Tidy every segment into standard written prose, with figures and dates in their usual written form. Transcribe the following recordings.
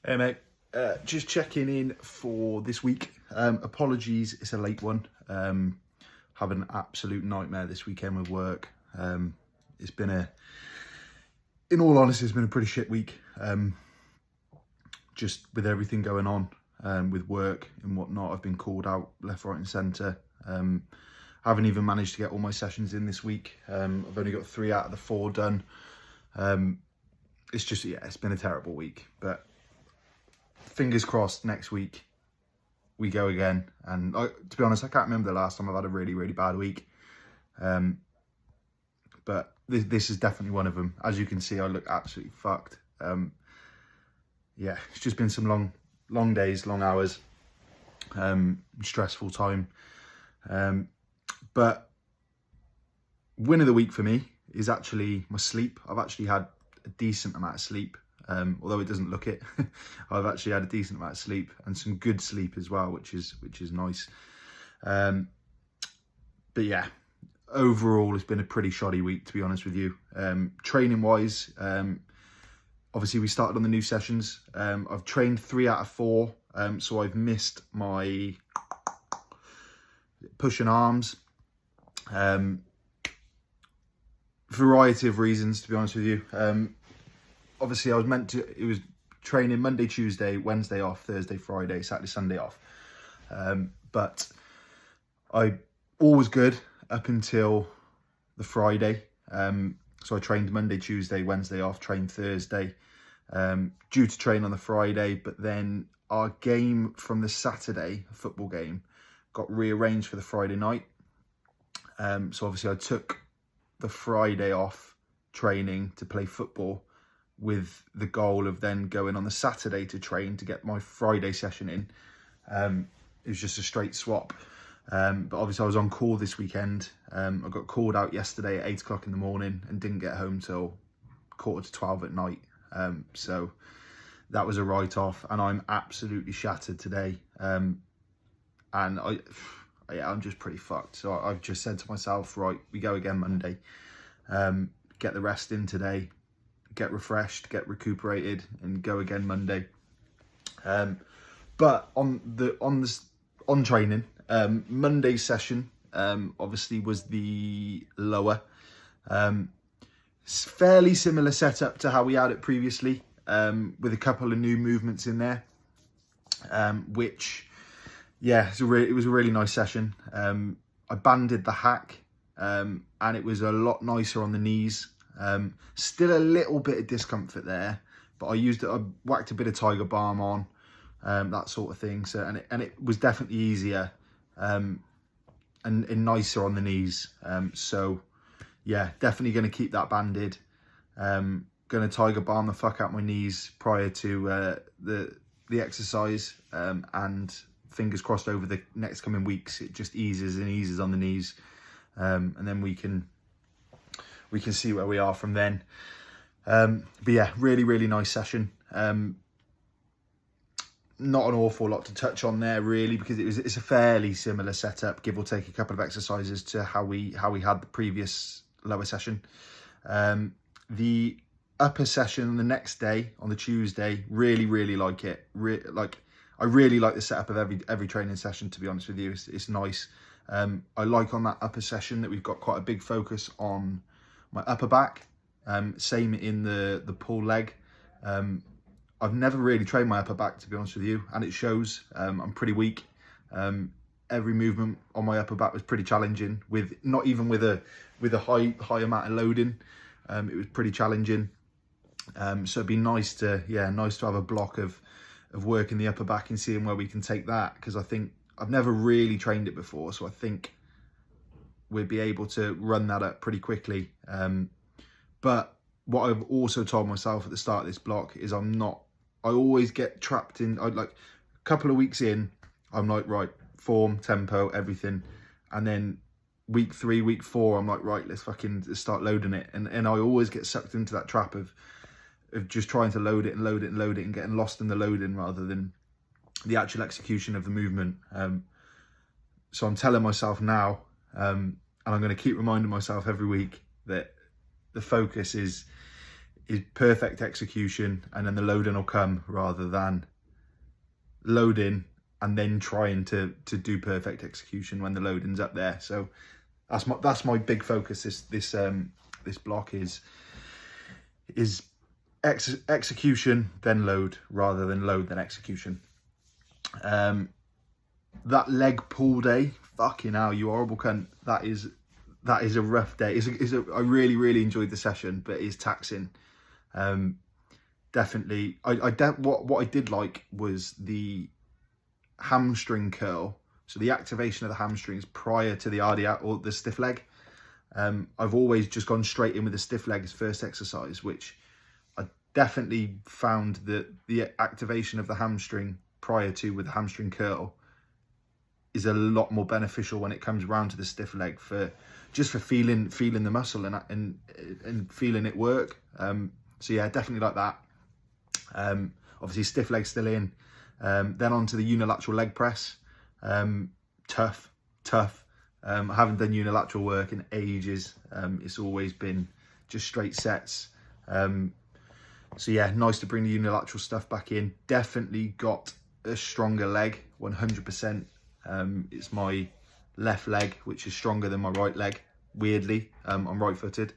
Hey mate, just checking in for this week. Apologies, it's a late one. Having an absolute nightmare this weekend with work. It's been in all honesty, it's been a pretty shit week. Just with everything going on with work and whatnot, I've been called out left, right and centre. Haven't even managed to get all my sessions in this week. I've only got 3 out of the 4 done. It's been a terrible week, but fingers crossed next week we go again. And to be honest, I can't remember the last time I've had a really, really bad week. But this is definitely one of them. As you can see, I look absolutely fucked. Yeah, it's just been some long days, long hours, stressful time. But win of the week for me is actually my sleep. I've actually had a decent amount of sleep. Although it doesn't look it, I've actually had a decent amount of sleep and some good sleep as well, which is nice. But yeah, overall it's been a pretty shoddy week, to be honest with you. Training wise, obviously we started on the new sessions. I've trained 3 out of 4, so I've missed my push and arms. Variety of reasons, to be honest with you. Obviously I was it was training Monday, Tuesday, Wednesday off, Thursday, Friday, Saturday, Sunday off. But I all was good up until the Friday. So I trained Monday, Tuesday, Wednesday off, trained Thursday, due to train on the Friday. But then our game from the Saturday, a football game, got rearranged for the Friday night. So obviously I took the Friday off training to play football, with the goal of then going on the Saturday to train to get my Friday session in. It was just a straight swap. But obviously I was on call this weekend. I got called out yesterday at 8 o'clock in the morning and didn't get home till 11:45 at night. So that was a write-off, and I'm absolutely shattered today. And I'm just pretty fucked. So I've just said to myself, right, we go again Monday. Get the rest in today, get refreshed, get recuperated, and go again Monday. But on training, Monday's session obviously was the lower. Fairly similar setup to how we had it previously, with a couple of new movements in there, which, yeah, it was a really nice session. I banded the hack, and it was a lot nicer on the knees. Still a little bit of discomfort there, but I whacked a bit of tiger balm on, that sort of thing. So and it was definitely easier, and nicer on the knees. So yeah, definitely going to keep that banded. Going to tiger balm the fuck out my knees prior to the exercise, and fingers crossed over the next coming weeks it just eases on the knees, and then we can see where we are from then. But yeah, really, really nice session. Not an awful lot to touch on there really, because it's a fairly similar setup, give or take a couple of exercises, to how we had the previous lower session. The upper session the next day on the Tuesday, really, really like it. I really like the setup of every training session, to be honest with you. It's nice. I like on that upper session that we've got quite a big focus on my upper back. Same in the pull leg. I've never really trained my upper back, to be honest with you, and it shows. I'm pretty weak. Every movement on my upper back was pretty challenging, with not even with a high amount of loading. It was pretty challenging. So it'd be nice to have a block of working the upper back and seeing where we can take that, because I think I've never really trained it before, so I think we'd be able to run that up pretty quickly. But what I've also told myself at the start of this block is I always get trapped in, like a couple of weeks in, I'm like, right, form, tempo, everything. And then week 3, week 4, I'm like, right, let's start loading it. And I always get sucked into that trap of just trying to load it and getting lost in the loading rather than the actual execution of the movement. So I'm telling myself now, and I'm going to keep reminding myself every week, that the focus is is perfect execution, and then the loading will come, rather than loading and then trying to do perfect execution when the loading's up there. So that's my big focus this block is execution then load, rather than load then execution. That leg pull day, fucking hell, you horrible cunt. That is a rough day. I really enjoyed the session, but it's taxing. Definitely, what I did like was the hamstring curl. So the activation of the hamstrings prior to the RDL or the stiff leg. I've always just gone straight in with the stiff leg as first exercise, which I definitely found that the activation of the hamstring prior to with the hamstring curl is a lot more beneficial when it comes around to the stiff leg, for feeling the muscle and feeling it work. So yeah, definitely like that. Obviously stiff leg still in. Then on to the unilateral leg press. Tough. I haven't done unilateral work in ages. It's always been just straight sets. So yeah, nice to bring the unilateral stuff back in. Definitely got a stronger leg, 100%. It's my left leg which is stronger than my right leg, weirdly. I'm right footed,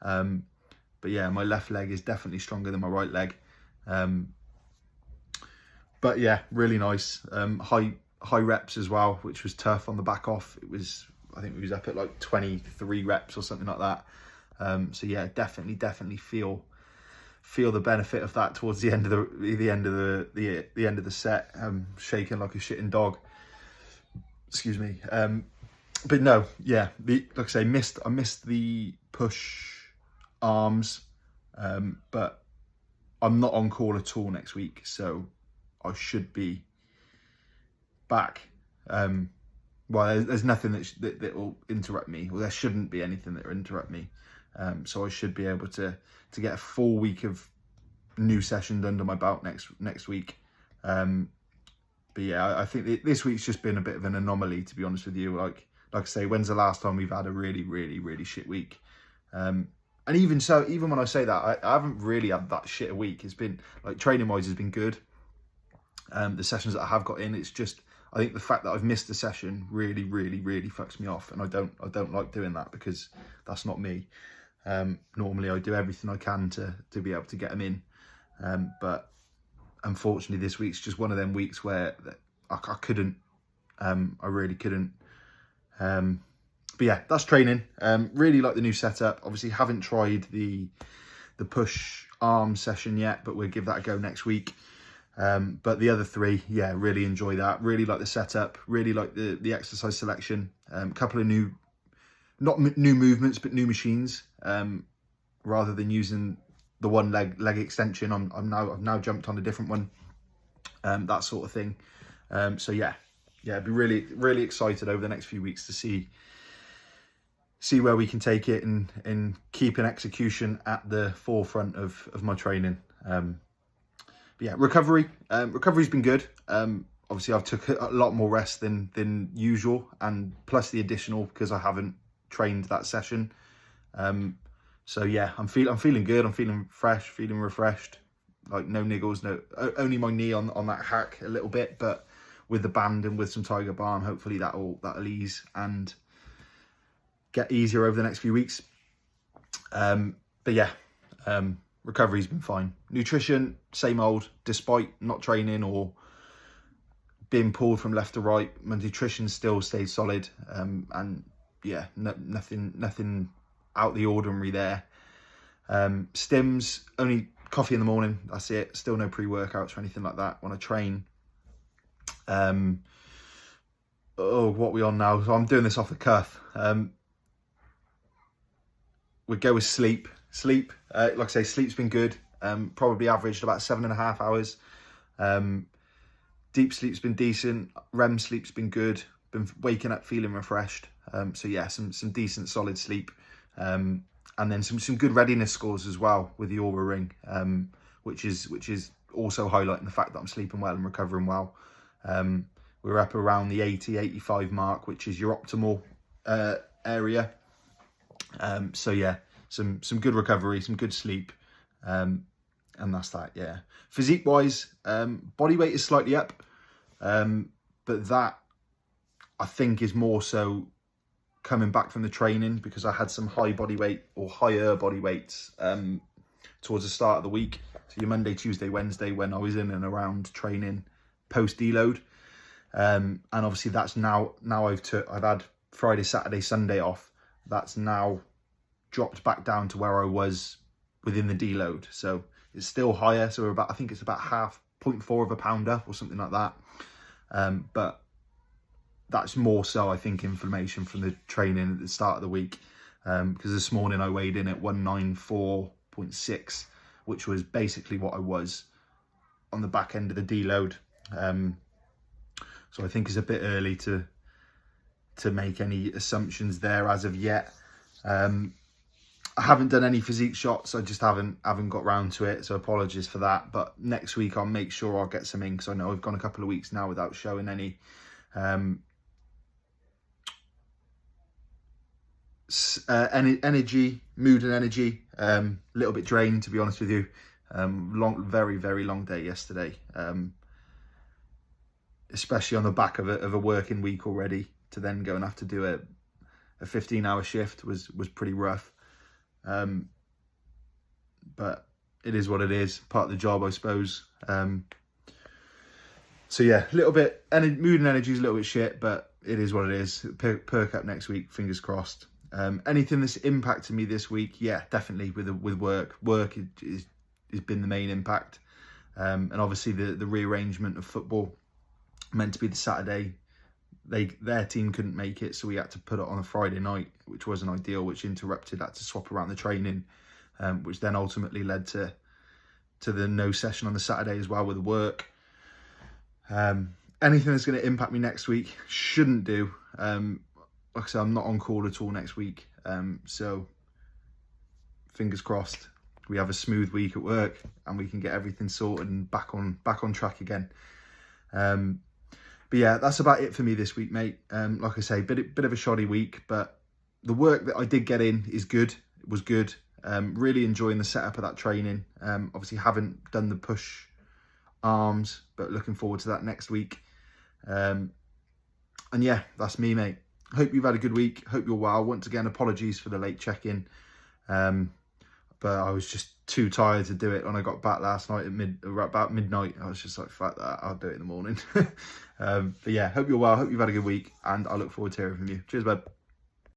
but yeah, my left leg is definitely stronger than my right leg. But yeah, really nice. High reps as well, which was tough on the back off. I think it was up at like 23 reps or something like that. So yeah, definitely feel the benefit of that towards the end of the set. Shaking like a shitting dog. Excuse me. But no, yeah, like I say, I missed the push arms, but I'm not on call at all next week, so I should be back. Well, there's nothing that will interrupt me. Well, there shouldn't be anything that will interrupt me. So I should be able to get a full week of new sessions under my belt next week. But yeah, I think this week's just been a bit of an anomaly, to be honest with you. Like I say, when's the last time we've had a really shit week? And even so, even when I say that, I haven't really had that shit a week. It's been, like, training wise has been good. The sessions that I have got in, it's just, I think the fact that I've missed a session really fucks me off, and I don't like doing that, because that's not me. Normally I do everything I can to be able to get them in, but unfortunately this week's just one of them weeks where I couldn't. I really couldn't. But yeah, that's training. Really like the new setup. Obviously haven't tried the push arm session yet, but we'll give that a go next week. But the other three, yeah, really enjoy that. Really like the setup. Really like the exercise selection. Couple of not new movements, but new machines. Rather than using the one leg extension, I've now jumped on a different one. That sort of thing. So yeah, I'd be really excited over the next few weeks to see where we can take it and keep an execution at the forefront of my training. But yeah, recovery's been good. Obviously I've took a lot more rest than usual, and plus the additional because I haven't trained that session. So yeah, I'm feeling good. I'm feeling fresh, feeling refreshed. Like no niggles, only my knee on that hack a little bit, but with the band and with some Tiger Balm, hopefully that'll ease and get easier over the next few weeks. But yeah, recovery's been fine. Nutrition, same old, despite not training or being pulled from left to right. My nutrition still stayed solid, and yeah, nothing out the ordinary there. Stims, only coffee in the morning, that's it. Still no pre-workouts or anything like that when I train. What are we on now? So I'm doing this off the cuff. We go with sleep. Like I say, sleep's been good. Probably averaged about 7.5 hours. Deep sleep's been decent. REM sleep's been good. Been waking up feeling refreshed. So yeah, some decent solid sleep. And then some good readiness scores as well with the Aura Ring, which is also highlighting the fact that I'm sleeping well and recovering well. We're up around the 80-85 mark, which is your optimal area. So yeah, some good recovery, some good sleep, And that's that, yeah. Physique-wise, body weight is slightly up, but that, I think, is more so coming back from the training, because I had some higher body weights towards the start of the week. So your Monday, Tuesday, Wednesday, when I was in and around training post deload. And obviously that's now I've had Friday, Saturday, Sunday off. That's now dropped back down to where I was within the deload. So it's still higher. So I think it's about 0.4 of a pound up or something like that. But that's more so, I think, inflammation from the training at the start of the week. Because this morning I weighed in at 194.6, which was basically what I was on the back end of the deload. So I think it's a bit early to make any assumptions there as of yet. I haven't done any physique shots. I just haven't got round to it. So apologies for that. But next week I'll make sure I'll get some in, because I know I've gone a couple of weeks now without showing any. Energy, mood and energy, a little bit drained, to be honest with you. Very, very long day yesterday, especially on the back of a working week already, to then go and have to do a 15-hour shift was pretty rough. But it is what it is, part of the job, I suppose. So yeah, a little bit, mood and energy is a little bit shit, but it is what it is. Perk up next week, fingers crossed. Anything that's impacted me this week, yeah, definitely with work. Work has been the main impact, and obviously the rearrangement of football, meant to be the Saturday. Their team couldn't make it, so we had to put it on a Friday night, which wasn't ideal, which interrupted. Had to swap around the training, which then ultimately led to the no session on the Saturday as well with the work. Anything that's going to impact me next week shouldn't do. Like I said, I'm not on call at all next week, so fingers crossed we have a smooth week at work and we can get everything sorted and back on track again. But yeah, that's about it for me this week, mate. Like I say, bit of a shoddy week, but the work that I did get in is good. It was good. Really enjoying the setup of that training. Obviously haven't done the push arms, but looking forward to that next week. And yeah, that's me, mate. Hope you've had a good week. Hope you're well. Once again, apologies for the late check-in. But I was just too tired to do it when I got back last night at about midnight. I was just like, fuck that, I'll do it in the morning. But yeah, hope you're well. Hope you've had a good week, and I look forward to hearing from you. Cheers, bud.